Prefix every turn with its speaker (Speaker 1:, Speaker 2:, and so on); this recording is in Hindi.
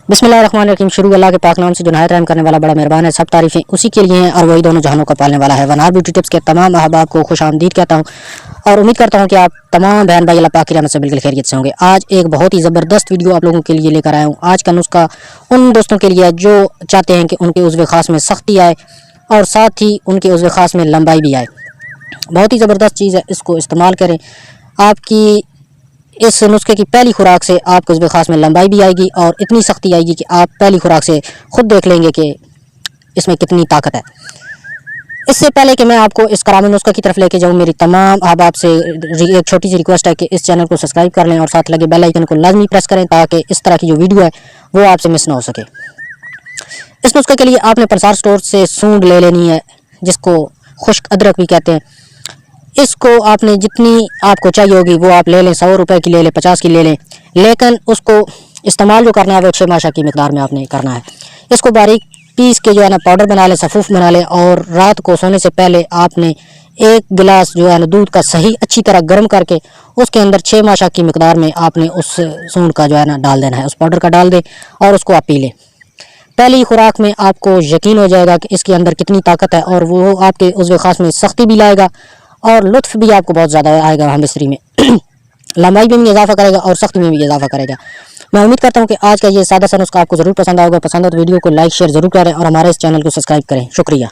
Speaker 1: बिस्मिल्लाहिर्रहमानिर्रहीम। शुरू अल्लाह के पाक नाम से जो नहायत रहम करने वाला बड़ा मेहरबान है। सब तारीफें उसी के लिए हैं और वही दोनों जहानों का पालने वाला है। वनार ब्यूटी टिप्स के तमाम अहबाब को खुश आमदीद कहता हूँ और उम्मीद करता हूँ कि आप तमाम बहन भाई अल्लाह पाक की रहमत से बिल्कुल खैरियत से होंगे। आज एक बहुत ही ज़बरदस्त वीडियो आप लोगों के लिए लेकर आया हूँ। आज का नुस्खा उन दोस्तों के लिए है जो चाहते हैं कि उनके उज़्व ख़ास में सख्ती आए और साथ ही उनके उज़्व ख़ास में लंबाई भी आए। बहुत ही ज़बरदस्त चीज़ है, इसको इस्तेमाल करें। आपकी इस नुस्खे की पहली खुराक से आपको उज़्व ख़ास में लंबाई भी आएगी और इतनी सख्ती आएगी कि आप पहली खुराक से खुद देख लेंगे कि इसमें कितनी ताकत है। इससे पहले कि मैं आपको इस करामी नुस्खा की तरफ लेके जाऊँ, मेरी तमाम अहबाब से एक छोटी सी रिक्वेस्ट है कि इस चैनल को सब्सक्राइब कर लें और साथ लगे बेल आइकन को लाजमी प्रेस करें ताकि इस तरह की जो वीडियो है वो आपसे मिस ना हो सके। इस नुस्खे के लिए आपने पंसार स्टोर से सूंड ले लेनी है, जिसको खुश्क अदरक भी कहते हैं। इसको आपने जितनी आपको चाहिए होगी वो आप ले लें। 100 रुपए की ले लें, 50 की ले लें, लेकिन उसको इस्तेमाल जो करना है वो 6 माशा की मिकदार में आपने करना है। इसको बारीक पीस के जो है ना पाउडर बना लें, सफ़ूफ बना लें और रात को सोने से पहले आपने 1 गिलास जो है ना दूध का सही अच्छी तरह गर्म करके उसके अंदर 6 माशा की मिकदार में आपने उस सूंड का जो है ना डाल देना है, उस पाउडर का डाल दें और उसको आप पी लें। पहली खुराक में आपको यकीन हो जाएगा कि इसके अंदर कितनी ताकत है और वो आपके उज़्व ख़ास में सख्ती भी लाएगा और लुत्फ़ भी आपको बहुत ज़्यादा आएगा हम मिस्री में लंबाई में भी इजाफा करेगा और सख्ती में भी इजाफा करेगा। मैं उम्मीद करता हूँ कि आज का ये सादा सा नुस्खा आपको ज़रूर पसंद आएगा। पसंद हो तो वीडियो को लाइक शेयर ज़रूर करें और हमारे इस चैनल को सब्सक्राइब करें। शुक्रिया।